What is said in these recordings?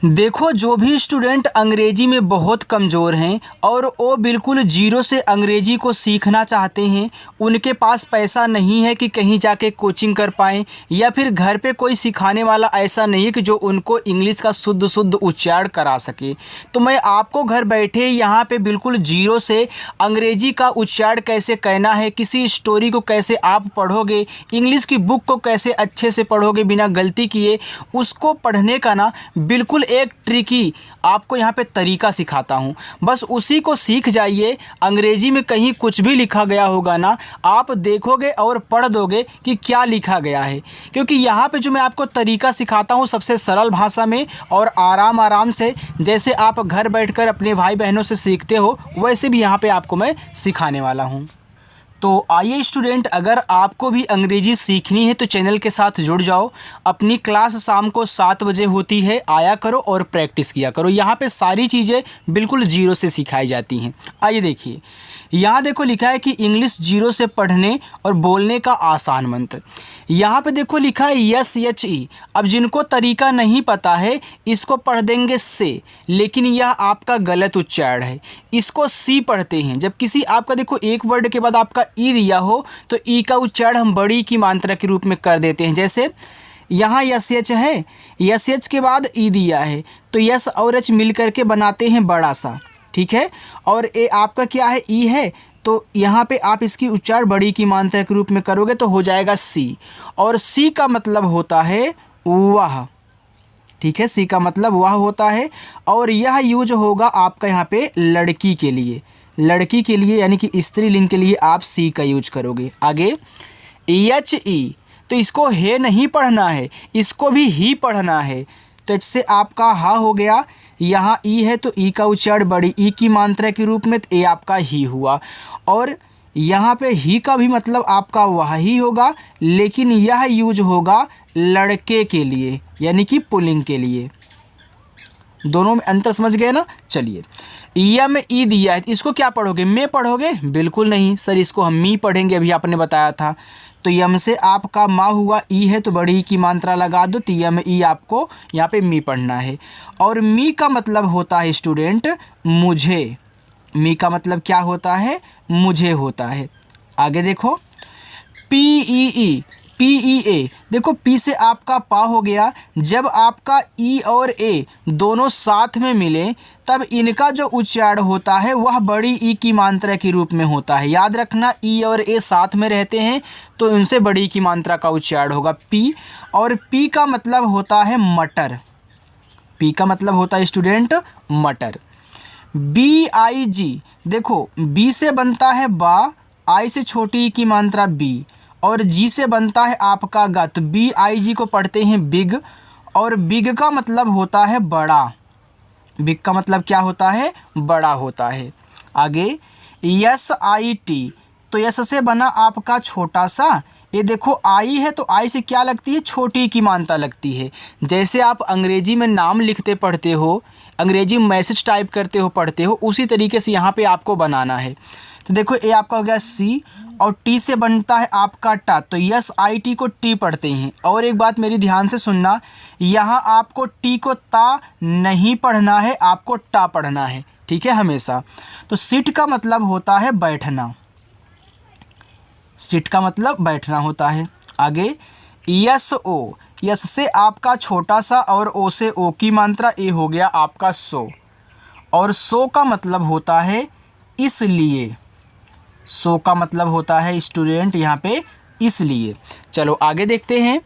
देखो, जो भी स्टूडेंट अंग्रेजी में बहुत कमज़ोर हैं और वो बिल्कुल ज़ीरो से अंग्रेजी को सीखना चाहते हैं, उनके पास पैसा नहीं है कि कहीं जाके कोचिंग कर पाएँ, या फिर घर पे कोई सिखाने वाला ऐसा नहीं है कि जो उनको इंग्लिश का शुद्ध शुद्ध उच्चारण करा सके, तो मैं आपको घर बैठे यहाँ पे बिल्कुल ज़ीरो से अंग्रेजी का उच्चारण कैसे कहना है, किसी स्टोरी को कैसे आप पढ़ोगे, इंग्लिश की बुक को कैसे अच्छे से पढ़ोगे बिना गलती किए, उसको पढ़ने का ना बिल्कुल एक ट्रिकी आपको यहाँ पे तरीका सिखाता हूँ। बस उसी को सीख जाइए। अंग्रेजी में कहीं कुछ भी लिखा गया होगा ना, आप देखोगे और पढ़ दोगे कि क्या लिखा गया है, क्योंकि यहाँ पे जो मैं आपको तरीका सिखाता हूँ सबसे सरल भाषा में और आराम आराम से, जैसे आप घर बैठकर अपने भाई बहनों से सीखते हो वैसे भी यहाँ पे आपको मैं सिखाने वाला हूँ। तो आइए स्टूडेंट, अगर आपको भी अंग्रेजी सीखनी है तो चैनल के साथ जुड़ जाओ। अपनी क्लास शाम को 7 बजे होती है, आया करो और प्रैक्टिस किया करो। यहाँ पे सारी चीज़ें बिल्कुल ज़ीरो से सिखाई जाती हैं। आइए देखिए, यहाँ देखो लिखा है कि इंग्लिश ज़ीरो से पढ़ने और बोलने का आसान मंत्र। यहाँ पे देखो लिखा है SHE। अब जिनको तरीका नहीं पता है इसको पढ़ देंगे से, लेकिन यह आपका गलत उच्चारण है। इसको सी पढ़ते हैं। जब किसी आपका देखो एक वर्ड के बाद आपका ई दिया हो तो ई का उच्चारण हम बड़ी की मात्रा के रूप में कर देते हैं। जैसे यहाँ SH है, SH के बाद ई दिया है तो यस और एच मिल करके बनाते हैं बड़ा सा, ठीक है। और ए आपका क्या है, ई है, तो यहाँ पे आप इसकी उच्चारण बड़ी की मात्रा के रूप में करोगे तो हो जाएगा सी। और सी का मतलब होता है वह, ठीक है। सी का मतलब वह होता है और यह यूज होगा आपका यहाँ पे लड़की के लिए, लड़की के लिए यानी कि स्त्रीलिंग के लिए आप सी का यूज करोगे। आगे HE, तो इसको हे नहीं पढ़ना है, इसको भी ही पढ़ना है। तो इससे आपका हा हो गया। यहाँ ई है तो ई का उच्चारण बड़ी ई की मात्रा के रूप में, तो ए आपका ही हुआ। और यहाँ पे ही का भी मतलब आपका वह ही होगा, लेकिन यह यूज होगा लड़के के लिए यानी कि पुल्लिंग के लिए। दोनों में अंतर समझ गए ना। चलिए, यम ई दिया है, इसको क्या पढ़ोगे, मैं पढ़ोगे? बिल्कुल नहीं सर, इसको हम मी पढ़ेंगे, अभी आपने बताया था। तो यम से आपका माँ हुआ, ई है तो बड़ी की मात्रा लगा दो, तो यम ई आपको यहाँ पे मी पढ़ना है। और मी का मतलब होता है स्टूडेंट मुझे। मी का मतलब क्या होता है, मुझे होता है। आगे देखो PEE, PEA, देखो पी से आपका पा हो गया। जब आपका ई और ए दोनों साथ में मिले तब इनका जो उच्चारण होता है वह बड़ी ई की मात्रा के रूप में होता है। याद रखना, ई और ए साथ में रहते हैं तो उनसे बड़ी की मात्रा का उच्चारण होगा पी। और पी का मतलब होता है मटर। पी का मतलब होता है स्टूडेंट मटर। BIG, देखो बी से बनता है बा, आई से छोटी की मात्रा बी, और जी से बनता है आपका गा, तो BIG को पढ़ते हैं बिग। और बिग का मतलब होता है बड़ा। बिग का मतलब क्या होता है, बड़ा होता है। आगे SIT, तो यस से बना आपका छोटा सा। ये देखो आई है तो आई से क्या लगती है, छोटी की मात्रा लगती है। जैसे आप अंग्रेजी में नाम लिखते पढ़ते हो, अंग्रेजी मैसेज टाइप करते हो पढ़ते हो, उसी तरीके से यहाँ पे आपको बनाना है। तो देखो ए आपका हो गया सी, और टी से बनता है आपका टा, तो SIT को टी पढ़ते हैं। और एक बात मेरी ध्यान से सुनना, यहाँ आपको टी को ता नहीं पढ़ना है, आपको टा पढ़ना है, ठीक है, हमेशा। तो सिट का मतलब होता है बैठना। सिट का मतलब बैठना होता है। आगे SO, यस से आपका छोटा सा और ओ से ओ की मात्रा, ए हो गया आपका सो। और सो का मतलब होता है इसलिए। सो का मतलब होता है स्टूडेंट यहाँ पे इसलिए। चलो आगे देखते हैं।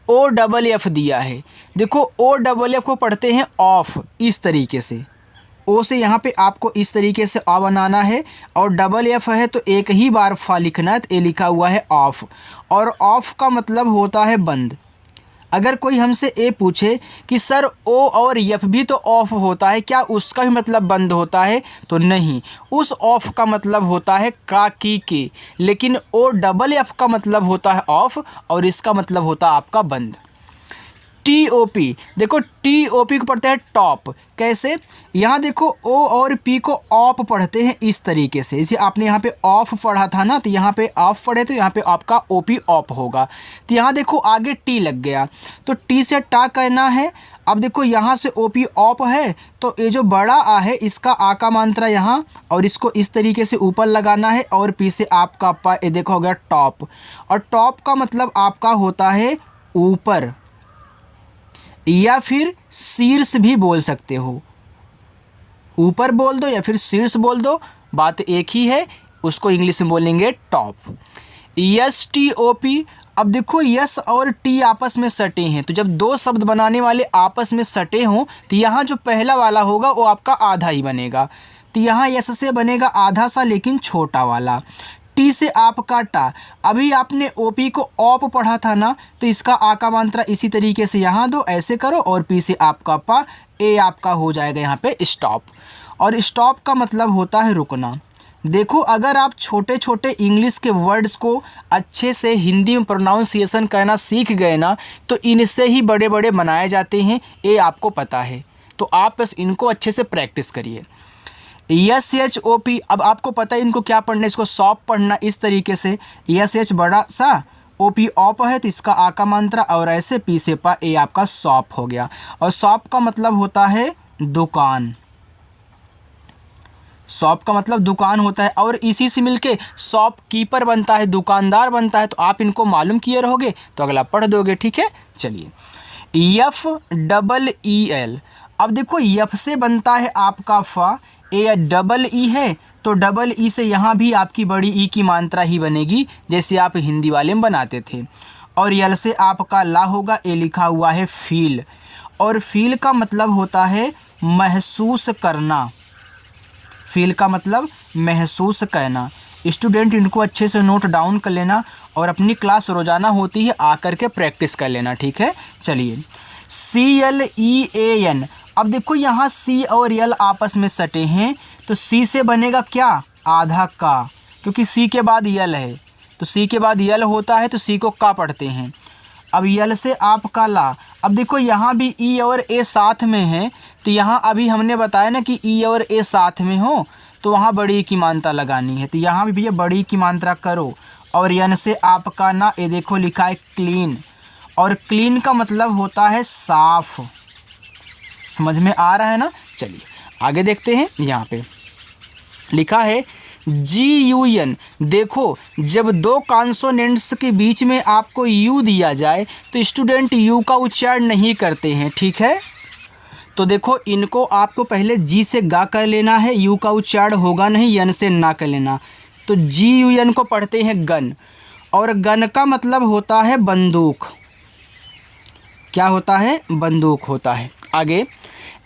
OFF दिया है, देखो OFF को पढ़ते हैं ऑफ, इस तरीके से। ओ से यहाँ पे आपको इस तरीके से आ बनाना है, और FF है तो एक ही बार फा लिखना है, तो ए लिखा हुआ है ऑफ। और ऑफ का मतलब होता है बंद। अगर कोई हमसे ए पूछे कि सर ओ और एफ भी तो ऑफ होता है, क्या उसका भी मतलब बंद होता है, तो नहीं, उस ऑफ का मतलब होता है का की के, लेकिन OFF का मतलब होता है ऑफ और इसका मतलब होता है आपका बंद। TOP, देखो TOP को पढ़ते हैं टॉप। कैसे, यहाँ देखो ओ और पी को ऑफ पढ़ते हैं इस तरीके से। इसे आपने यहाँ पे ऑफ पढ़ा था ना, तो यहाँ पे ऑफ पढ़े तो यहाँ पे आपका OP ऑफ होगा। तो यहाँ देखो आगे टी लग गया, तो टी से टा कहना है अब देखो यहाँ से ओपी ऑप है, तो ये जो बड़ा आ है इसका आ का मात्रा यहाँ, और इसको इस तरीके से ऊपर लगाना है, और पी से आपका पा, ये देखो हो गया टॉप। और टॉप का मतलब आपका होता है ऊपर, या फिर शीर्ष भी बोल सकते हो, ऊपर बोल दो या फिर शीर्ष बोल दो, बात एक ही है। उसको इंग्लिश में बोलेंगे top. Yes T O P, अब देखो यस और टी आपस में सटे हैं, तो जब दो शब्द बनाने वाले आपस में सटे हों तो यहाँ जो पहला वाला होगा वो आपका आधा ही बनेगा। तो यहाँ यस से बनेगा आधा सा लेकिन छोटा वाला। टी से आपका टा, अभी आपने ओपी को ऑप पढ़ा था ना, तो इसका आ का मात्रा इसी तरीके से यहाँ दो, ऐसे करो, और पी से आपका पा, ए आपका हो जाएगा यहाँ पे स्टॉप। और स्टॉप का मतलब होता है रुकना। देखो अगर आप छोटे छोटे इंग्लिश के वर्ड्स को अच्छे से हिंदी में प्रोनाउंसिएशन करना सीख गए ना, तो इनसे ही बड़े बड़े बनाए जाते हैं, ये आपको पता है। तो आप बस इनको अच्छे से प्रैक्टिस करिए। एस एच ओ पी, अब आपको पता है इनको क्या पढ़ना है, इसको सॉप पढ़ना इस तरीके से, एस एच बड़ा सा, ओ पी ऑप है तो इसका आ का मात्रा, और ऐसे पी से पा, ए आपका शॉप हो गया। और शॉप का मतलब होता है दुकान, शॉप का मतलब दुकान होता है, और इसी से मिलके शॉप कीपर बनता है, दुकानदार बनता है। तो आप इनको मालूम किए रहोगे तो अगला पढ़ दोगे, ठीक है। चलिए एफ डबल ई एल, अब देखो एफ से बनता है आपका फा, ए डबल ई है तो डबल ई से यहाँ भी आपकी बड़ी ई की मात्रा ही बनेगी, जैसे आप हिंदी वाले में बनाते थे। और यल से आपका ला होगा, ए लिखा हुआ है फील, और फील का मतलब होता है महसूस करना, फील का मतलब महसूस करना। स्टूडेंट इनको अच्छे से नोट डाउन कर लेना, और अपनी क्लास रोज़ाना होती है आकर के प्रैक्टिस कर लेना, ठीक है। चलिए C L E A N, अब देखो यहाँ सी और यल आपस में सटे हैं, तो सी से बनेगा क्या, आधा का, क्योंकि सी के बाद यल है, तो सी के बाद यल होता है तो सी को का पढ़ते हैं। अब यल से आपका ला, अब देखो यहाँ भी ई और ए साथ में है, तो यहाँ अभी हमने बताया ना कि ई और ए साथ में हो तो वहाँ बड़ी की मात्रा लगानी है, तो यहाँ भी भैया बड़ी की मात्रा करो। और यन से आपका ना, ये देखो लिखा है क्लीन, और क्लीन का मतलब होता है साफ, समझ में आ रहा है ना। चलिए आगे देखते हैं, यहाँ पे लिखा है जी यू एन, देखो जब दो कॉन्सोनेंट्स के बीच में आपको यू दिया जाए तो स्टूडेंट यू का उच्चारण नहीं करते हैं, ठीक है। तो देखो इनको आपको पहले जी से गा कर लेना है, यू का उच्चारण होगा नहीं, यन से ना कर लेना। तो जी यू एन को पढ़ते हैं गन, और गन का मतलब होता है बंदूक, क्या होता है, बंदूक होता है। आगे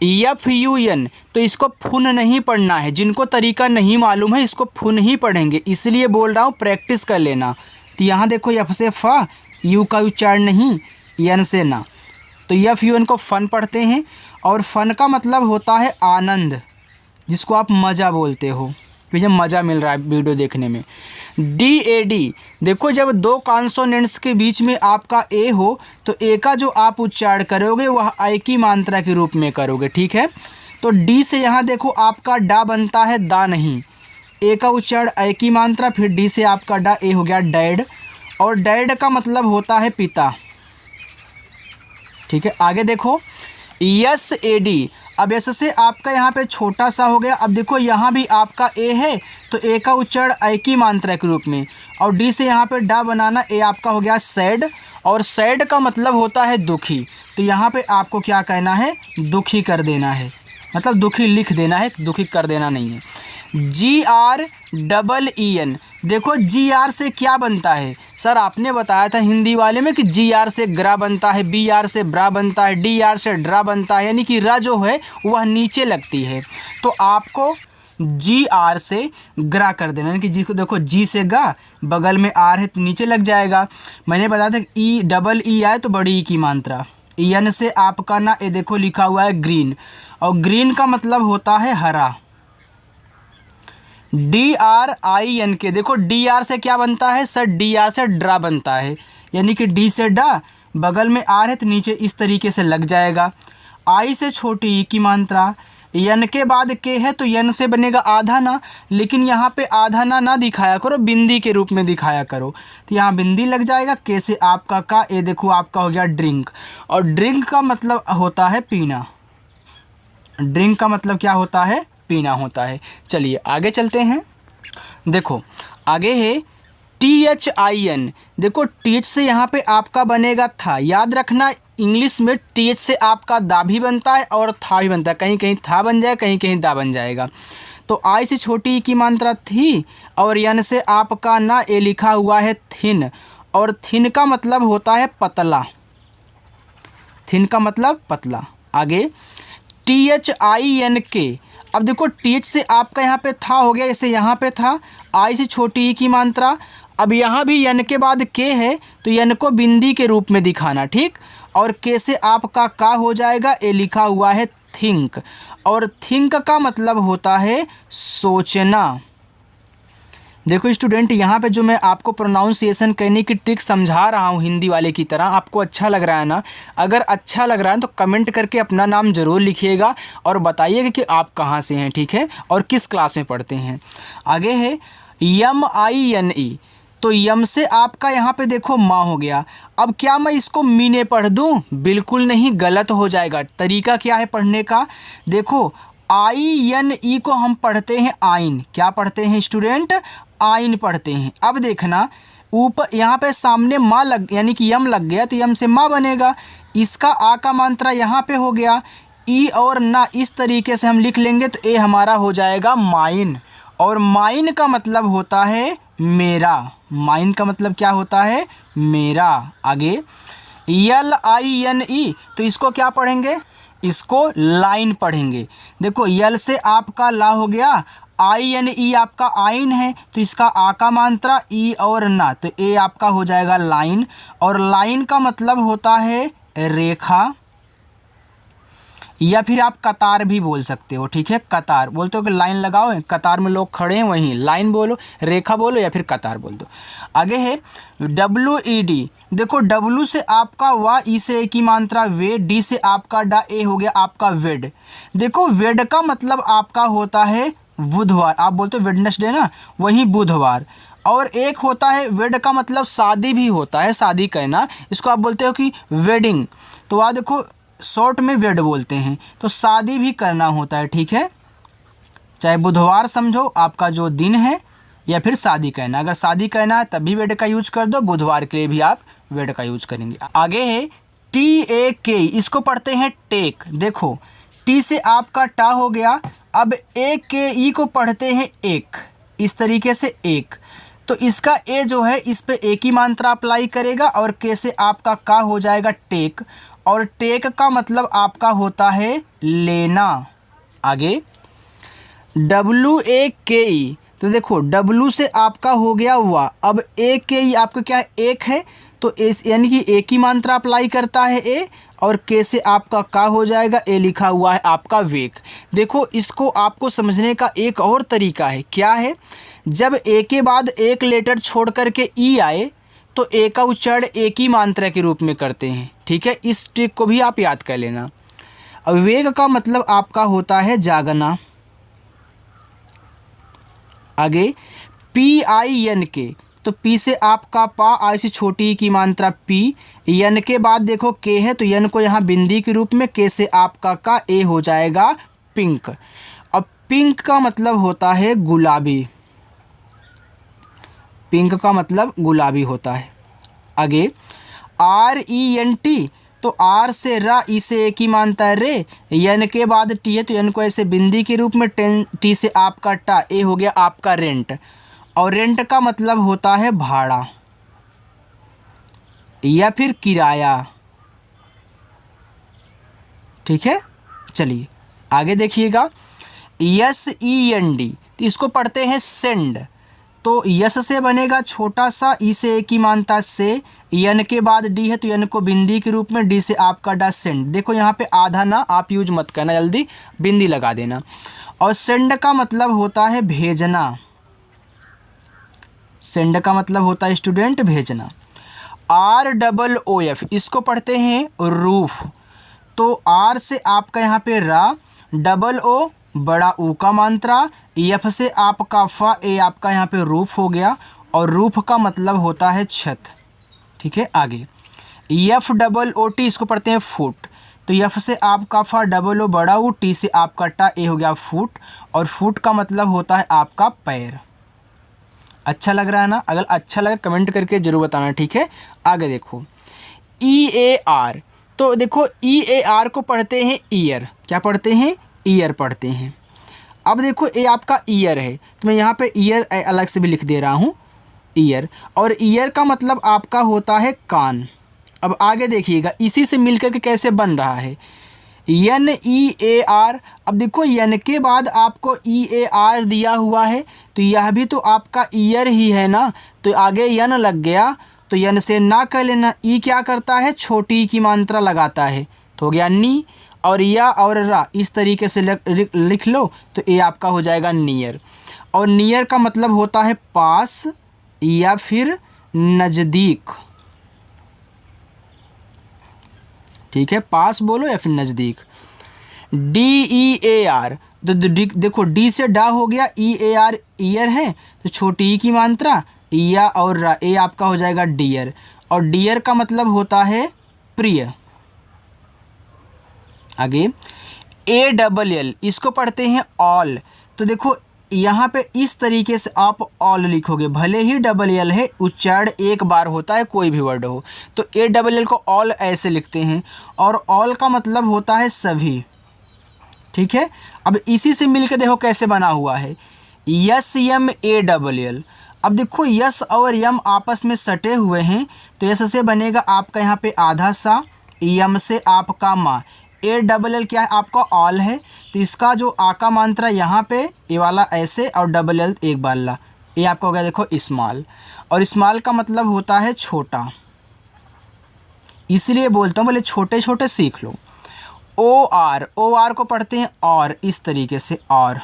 एफ यू एन, तो इसको फुन नहीं पढ़ना है, जिनको तरीका नहीं मालूम है इसको फुन ही पढ़ेंगे, इसलिए बोल रहा हूँ प्रैक्टिस कर लेना। तो यहाँ देखो एफ से फा, यू का उच्चारण नहीं, एन से ना, तो एफ यू एन को फन पढ़ते हैं। और फन का मतलब होता है आनंद, जिसको आप मज़ा बोलते हो, मुझे मज़ा मिल रहा है वीडियो देखने में। डी ए डी, देखो जब दो कॉन्सोनेंट्स के बीच में आपका ए हो तो ए का जो आप उच्चारण करोगे वह आई की मात्रा के रूप में करोगे, ठीक है। तो डी से यहाँ देखो आपका डा बनता है दा नहीं, ए का उच्चारण आई की मात्रा, फिर डी से आपका डा, ए हो गया डैड, और डैड का मतलब होता है पिता, ठीक है। आगे देखो यस ए डी, अब एस से आपका यहाँ पे छोटा सा हो गया। अब देखो यहाँ भी आपका ए है तो ए का उच्चारण आई की मात्रा के रूप में, और डी से यहाँ पे डा बनाना, ए आपका हो गया सैड, और सैड का मतलब होता है दुखी, तो यहाँ पे आपको क्या कहना है, दुखी कर देना है, मतलब दुखी लिख देना है, दुखी कर देना नहीं है। जी आर डबल ई एन, देखो जी आर से क्या बनता है, सर आपने बताया था हिंदी वाले में कि जी आर से ग्रा बनता है, बी आर से ब्रा बनता है, डी आर से ड्रा बनता है, यानी कि रा जो है वह नीचे लगती है, तो आपको जी आर से ग्रा कर देना, यानी कि जी को देखो जी से गा, बगल में आर है तो नीचे लग जाएगा। मैंने बताया था कि ई डबल ई आए तो बड़ी ई की मात्रा। एन से आपका ना, ये देखो लिखा हुआ है ग्रीन, और ग्रीन का मतलब होता है हरा। डी आर आई एन के, देखो डी आर से क्या बनता है सर, डी आर से ड्रा बनता है, यानी कि डी से डा, बगल में आर है तो नीचे इस तरीके से लग जाएगा। आई से छोटी ई की मात्रा, यन के बाद के है तो यन से बनेगा आधा ना, लेकिन यहाँ पे आधा ना दिखाया करो, बिंदी के रूप में दिखाया करो। तो यहाँ बिंदी लग जाएगा, के से आपका का, ये देखो आपका हो गया ड्रिंक। और ड्रिंक का मतलब होता है पीना। ड्रिंक का मतलब क्या होता है? पीना होता है। चलिए आगे चलते हैं। देखो आगे है THIN। देखो TH से यहाँ पे आपका बनेगा था। याद रखना इंग्लिश में TH से आपका दा भी बनता है और था भी बनता है। कहीं कहीं था बन जाएगा, कहीं कहीं दा बन जाएगा। तो आई से छोटी की मात्रा थी और यन से आपका ना, ए लिखा हुआ है थिन। और थिन का मतलब होता है पतला। थिन का मतलब पतला। आगे THINK। अब देखो TH से आपका यहाँ पे था हो गया, जैसे यहाँ पे था। आई से छोटी की मात्रा। अब यहाँ भी यन के बाद के है तो यन को बिंदी के रूप में दिखाना, ठीक। और के से आपका का हो जाएगा, ए लिखा हुआ है थिंक। और थिंक का मतलब होता है सोचना। देखो स्टूडेंट, यहाँ पे जो मैं आपको प्रोनाउंसिएशन करने की ट्रिक समझा रहा हूँ हिंदी वाले की तरह, आपको अच्छा लग रहा है ना? अगर अच्छा लग रहा है तो कमेंट करके अपना नाम ज़रूर लिखिएगा और बताइएगा कि आप कहाँ से हैं, ठीक है, और किस क्लास में पढ़ते हैं। आगे है MINE। तो यम से आपका यहाँ पे देखो माँ हो गया। अब क्या मैं इसको मीने पढ़ दूँ? बिल्कुल नहीं, गलत हो जाएगा। तरीका क्या है पढ़ने का? देखो INE को हम पढ़ते हैं आइन। क्या पढ़ते हैं स्टूडेंट? आइन पढ़ते हैं। अब देखना ऊपर यहाँ पे सामने माँ लग, यानी कि यम लग गया तो यम से माँ बनेगा। इसका आ का मात्रा यहाँ पे हो गया। ई और ना इस तरीके से हम लिख लेंगे तो ए हमारा हो जाएगा माइन। और माइन का मतलब होता है मेरा। माइन का मतलब क्या होता है? मेरा। आगे LINE। तो इसको क्या पढ़ेंगे? इसको लाइन पढ़ेंगे। देखो यल से आपका ला हो गया, INE आपका आइन है तो इसका आ का मात्रा ई और ना, तो ए आपका हो जाएगा लाइन। और लाइन का मतलब होता है रेखा, या फिर आप कतार भी बोल सकते हो, ठीक है। कतार बोलते हो कि लाइन लगाओ, कतार में लोग खड़े हैं वहीं लाइन बोलो, रेखा बोलो या फिर कतार बोल दो। आगे है WED। देखो W से आपका वा, ई से ए की मात्रा वे, डी से आपका डा, ए हो गया आपका वेड। देखो वेड का मतलब आपका होता है बुधवार। आप बोलते हो वेडनेसडे ना, वही बुधवार। और एक होता है वेड का मतलब शादी भी होता है, शादी कहना, इसको आप बोलते हो कि वेडिंग। तो आ देखो शॉर्ट में वेड बोलते हैं, तो शादी भी करना होता है, ठीक है। चाहे बुधवार समझो आपका जो दिन है, या फिर शादी कहना। अगर शादी कहना है तब भी वेड का यूज कर दो, बुधवार के लिए भी आप वेड का यूज करेंगे। आगे है TAK। इसको पढ़ते हैं टेक। देखो टी से आपका टा हो गया। अब AKE को पढ़ते हैं एक, इस तरीके से एक। तो इसका ए जो है इस पे एक ही मात्रा अप्लाई करेगा और के से आपका का हो जाएगा टेक। और टेक का मतलब आपका होता है लेना। आगे WAKE। तो देखो W से आपका हो गया हुआ। अब AKE आपका क्या है? एक है, तो इस यानी कि एक ही मात्रा अप्लाई करता है ए, और के से आपका का हो जाएगा, ए लिखा हुआ है आपका वेक। देखो इसको आपको समझने का एक और तरीका है। क्या है? जब ए के बाद एक लेटर छोड़ करके ई आए तो ए का उच्चारण एक ही मात्रा के रूप में करते हैं, ठीक है। इस ट्रिक को भी आप याद कर लेना। अब वेग का मतलब आपका होता है जागना। आगे PINK। तो पी से आपका पा, आई से छोटी की मात्रा पी, यन के बाद देखो के है तो यन को यहाँ बिंदी के रूप में, के से आपका का, ए हो जाएगा पिंक। अब पिंक का मतलब होता है गुलाबी। पिंक का मतलब गुलाबी होता है। आगे RENT। तो आर से रा, ई से एक ही मानता है रे, यन के बाद टी है तो यन को ऐसे बिंदी के रूप में, टी से आपका टा, ए हो गया आपका रेंट। और रेंट का मतलब होता है भाड़ा या फिर किराया, ठीक है। चलिए आगे देखिएगा SEND। तो इसको पढ़ते हैं सेंड। तो यस से बनेगा छोटा सा, ई से एक ही मानता से, यन के बाद डी है तो यन को बिंदी के रूप में, डी से आपका डा सेंड। देखो यहाँ पे आधा ना आप यूज मत करना, जल्दी बिंदी लगा देना। और सेंड का मतलब होता है भेजना। सेंड का मतलब होता है स्टूडेंट भेजना। ROOF। इसको पढ़ते हैं रूफ। तो आर से आपका यहाँ पे रा, डबल ओ बड़ा ऊ का मात्रा, एफ से आपका फा, ए आपका यहाँ पे रूफ हो गया, और रूफ का मतलब होता है छत। ठीक है, आगे एफ डबल ओ टी, इसको पढ़ते हैं फुट। तो एफ से आपका फा, डबल ओ बड़ा ऊ, टी से आपका टा, ए हो गया फुट, और फुट का मतलब होता है आपका पैर। अच्छा लग रहा है ना? अगर अच्छा लगा कमेंट करके जरूर बताना। ठीक है, आगे देखो ई ए आर। तो देखो ई ए आर को पढ़ते हैं ईयर। क्या पढ़ते हैं? ईयर पढ़ते हैं। अब देखो ए आपका ईयर है, तो मैं यहाँ पे ईयर अलग से भी लिख दे रहा हूँ, ईयर। और ईयर का मतलब आपका होता है कान। अब आगे देखिएगा इसी से मिलकर के कैसे बन रहा है, एन ई ए आर। अब देखो एन के बाद आपको ई ए आर दिया हुआ है, तो यह भी तो आपका ईयर ही है ना, तो आगे यन लग गया, तो यन से ना कर लेना। ई क्या करता है? छोटी की मात्रा लगाता है, तो हो गया नी। और या और रा इस तरीके से लिख लो, तो ए आपका हो जाएगा नियर। और नियर का मतलब होता है पास या फिर नज़दीक। ठीक है, पास बोलो या फिर नज़दीक। डी ई ए आर, तो देखो डी से डा हो गया, ई ए आर ईयर है, तो छोटी ई की मात्रा, या और रा, ए आपका हो जाएगा डियर। और डियर का मतलब होता है प्रिय। आगे ए डबल एल, इसको पढ़ते हैं ऑल। तो देखो यहाँ पे इस तरीके से आप ऑल लिखोगे, भले ही डबल एल है, उच्चारण एक बार होता है कोई भी वर्ड हो, तो ए डबल एल को ऑल ऐसे लिखते हैं। और ऑल का मतलब होता है सभी। ठीक है, अब इसी से मिलकर देखो कैसे बना हुआ है, yes Yama A double L. अब देखो यस और यम आपस में सटे हुए हैं, तो यस से बनेगा आपका यहाँ पे आधा सा, यम से आपका मा। ए डबल एल क्या है? आपका ऑल है, तो इसका जो आ का मात्रा यहाँ पे ए वाला ऐसे, और डबल एल एक बाला, ये आपका हो गया देखो स्मॉल। और स्मॉल का मतलब होता है छोटा, इसलिए बोलता हूँ बोले छोटे छोटे सीख लो। ओ आर को पढ़ते हैं और, इस तरीके से और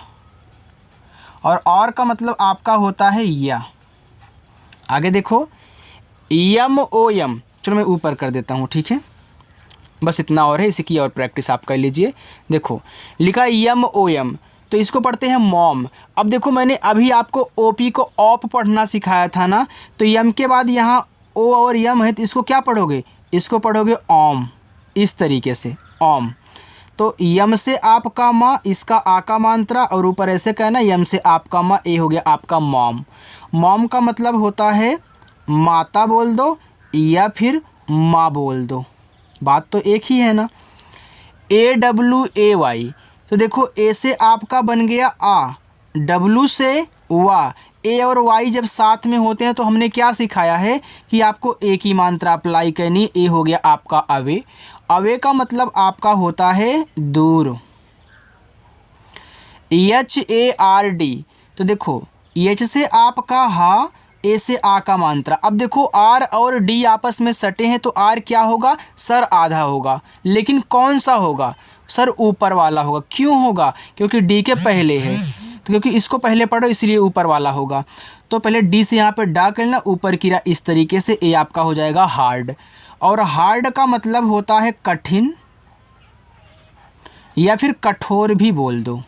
का मतलब आपका होता है या। आगे देखो यम ओ यम, चलो मैं ऊपर कर देता हूँ। ठीक है, बस इतना और है, इसी की और प्रैक्टिस आप कर लीजिए। देखो लिखा यम ओ यम, तो इसको पढ़ते हैं मॉम। अब देखो मैंने अभी आपको ओपी को ऑप पढ़ना सिखाया था ना, तो यम के बाद यहाँ ओ और यम है, तो इसको क्या पढ़ोगे? इसको पढ़ोगे ओम, इस तरीके से ओम। तो यम से आपका माँ, इसका आ का मात्रा, और ऊपर ऐसे कहना यम से आपका माँ, ए हो गया आपका मॉम। मॉम का मतलब होता है माता बोल दो या फिर माँ बोल दो, बात तो एक ही है ना। ए डब्ल्यू ए वाई, तो देखो ए से आपका बन गया आ, डब्ल्यू से वा। ए और वाई जब साथ में होते हैं तो हमने क्या सिखाया है कि आपको ए की मात्रा अप्लाई करनी। ए हो गया आपका अवे। अवे का मतलब आपका होता है दूर। एच ए आर डी, तो देखो एच से आपका हा, ए से आ का मात्रा। अब देखो आर और डी आपस में सटे हैं, तो आर क्या होगा? सर आधा होगा, लेकिन कौन सा होगा? सर ऊपर वाला होगा। क्यों होगा? क्योंकि डी के पहले है, तो क्योंकि इसको पहले पढ़ो इसलिए ऊपर वाला होगा। तो पहले डी से यहाँ पे डा कर लेना, ऊपर की इस तरीके से, ए आपका हो जाएगा हार्ड। और हार्ड का मतलब होता है कठिन या फिर कठोर भी बोल दो।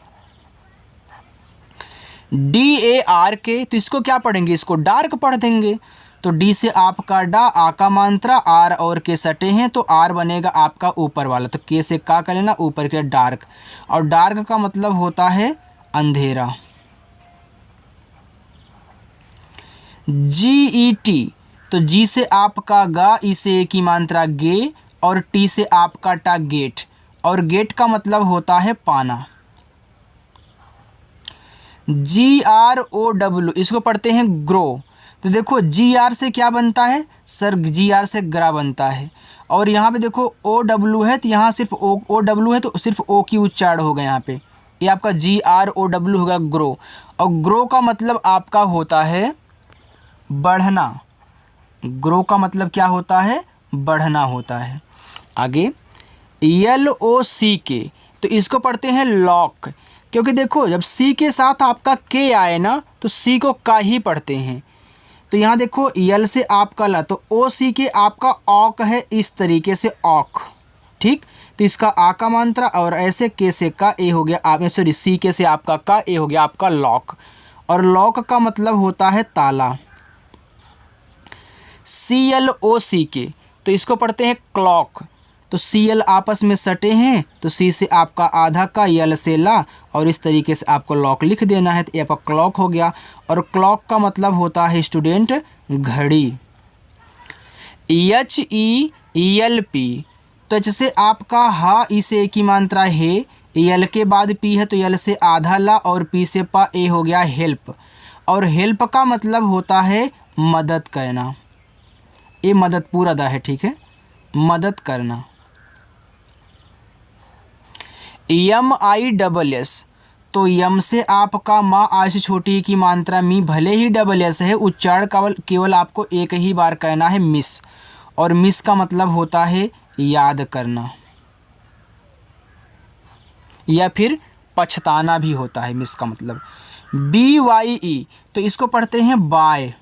डी ए आर के, तो इसको क्या पढ़ेंगे? इसको डार्क पढ़ देंगे। तो डी से आपका डा, आ का मात्रा, आर और के सटे हैं, तो आर बनेगा आपका ऊपर वाला, तो के से का कर लेना, ऊपर के डार्क। और डार्क का मतलब होता है अंधेरा। जी ई टी, तो जी से आपका गा, ई से ए की मात्रा गे, और टी से आपका टा गेट। और गेट का मतलब होता है पाना। जी आर ओ डब्ल्यू, इसको पढ़ते हैं ग्रो। तो देखो जी आर से क्या बनता है? सर जी आर से ग्रा बनता है। और यहाँ पे देखो ओ डब्ल्यू है, तो यहाँ सिर्फ ओ डब्ल्यू है, तो सिर्फ ओ की उच्चारण होगा यहाँ पे। ये आपका जी आर ओ डब्ल्यू होगा ग्रो। और ग्रो का मतलब आपका होता है बढ़ना। ग्रो का मतलब क्या होता है? बढ़ना होता है। आगे एल ओ सी के, तो इसको पढ़ते हैं लॉक। क्योंकि देखो जब सी के साथ आपका के आए ना, तो सी को का ही पढ़ते हैं। तो यहाँ देखो यल से आपका ला, तो ओ सी के आपका ऑक है, इस तरीके से ऑक। ठीक, तो इसका आ का मात्रा और ऐसे के से का ए हो गया, आप सॉरी सी के से आपका का ए हो गया आपका लॉक। और लॉक का मतलब होता है ताला। CLOC के तो इसको पढ़ते हैं क्लॉक। तो CL आपस में सटे हैं तो C से आपका आधा का, L से ला, और इस तरीके से आपको लॉक लिख देना है। तो ये आपका क्लॉक हो गया। और क्लॉक का मतलब होता है स्टूडेंट घड़ी। HELP तो H से आपका हा, ई से ए की मात्रा है, L के बाद P है तो L से आधा ला, और P से पा, ए हो गया हेल्प। और हेल्प का मतलब होता है मदद करना। ये मदद पूरा दा है, ठीक है, मदद करना। MISS तो यम से आपका माँ आज से छोटी की मात्रा मी, भले ही SS है, उच्चारण केवल आपको एक ही बार कहना है मिस। और मिस का मतलब होता है याद करना या फिर पछताना भी होता है मिस का मतलब। BYE तो इसको पढ़ते हैं बाय।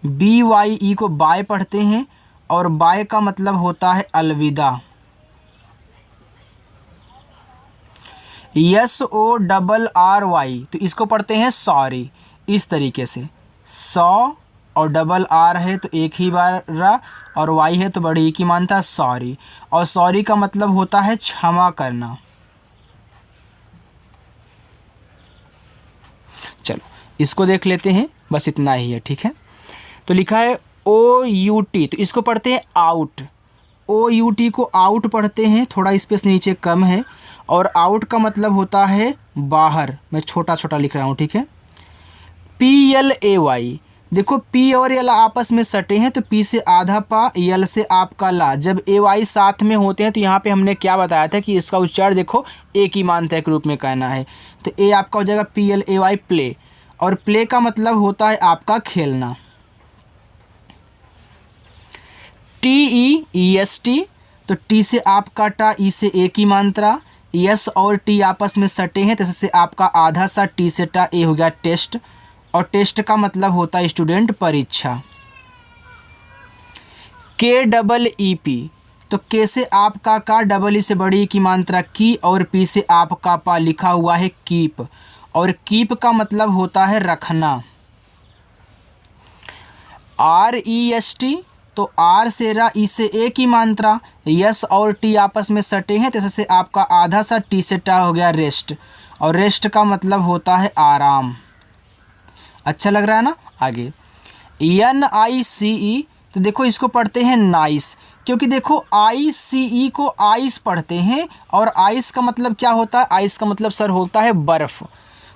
BYE को बाय पढ़ते हैं, और बाय का मतलब होता है अलविदा। SORRY तो इसको पढ़ते हैं सॉरी। इस तरीके से सौ और RR है तो एक ही बार रा, और वाई है तो बड़ी की मानता सॉरी। और सॉरी का मतलब होता है क्षमा करना। चलो इसको देख लेते हैं, बस इतना ही है, ठीक है। तो लिखा है OUT तो इसको पढ़ते हैं आउट। OUT को आउट पढ़ते हैं, थोड़ा स्पेस नीचे कम है। और आउट का मतलब होता है बाहर। मैं छोटा छोटा लिख रहा हूँ, ठीक है। PLAY देखो P और L आपस में सटे हैं तो P से आधा पा, L से आपका ला। जब AY साथ में होते हैं तो यहाँ पे हमने क्या बताया था कि इसका उच्चारण देखो ए की मात्रा के रूप में कहना है। तो ए आपका हो जाएगा PLAY प्ले। और प्ले का मतलब होता है आपका खेलना। TEST तो टी से आपका टा, ई से ए की मात्रा, यस और टी आपस में सटे हैं तो इससे आपका आधा सा, टी से टा, ए हो गया टेस्ट। और टेस्ट का मतलब होता है स्टूडेंट परीक्षा। KEEP तो के से आपका का, डबल ई से बड़ी की मात्रा की, और पी से आपका पा, लिखा हुआ है कीप। और कीप का मतलब होता है रखना। REST तो आर से रा, ई से ए की मात्रा, यस और टी आपस में सटे हैं तो इससे आपका आधा सा, टी से टा हो गया रेस्ट। और रेस्ट का मतलब होता है आराम। अच्छा लग रहा है ना। आगे NICE तो देखो इसको पढ़ते हैं नाइस, क्योंकि देखो ICE को आइस पढ़ते हैं, और आइस का मतलब क्या होता है, आइस का मतलब सर होता है बर्फ़।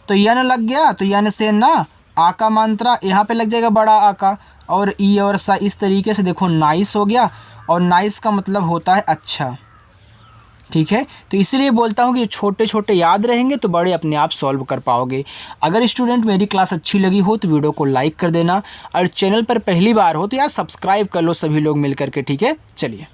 तो यन लग गया तो यन से ना, आ का मात्रा यहाँ पे लग जाएगा बड़ा आ का, और ई और सा, इस तरीके से देखो नाइस हो गया। और नाइस का मतलब होता है अच्छा, ठीक है। तो इसलिए बोलता हूँ कि छोटे छोटे याद रहेंगे तो बड़े अपने आप सॉल्व कर पाओगे। अगर स्टूडेंट मेरी क्लास अच्छी लगी हो तो वीडियो को लाइक कर देना, और चैनल पर पहली बार हो तो यार सब्सक्राइब कर लो सभी लोग मिल करके, ठीक है। चलिए।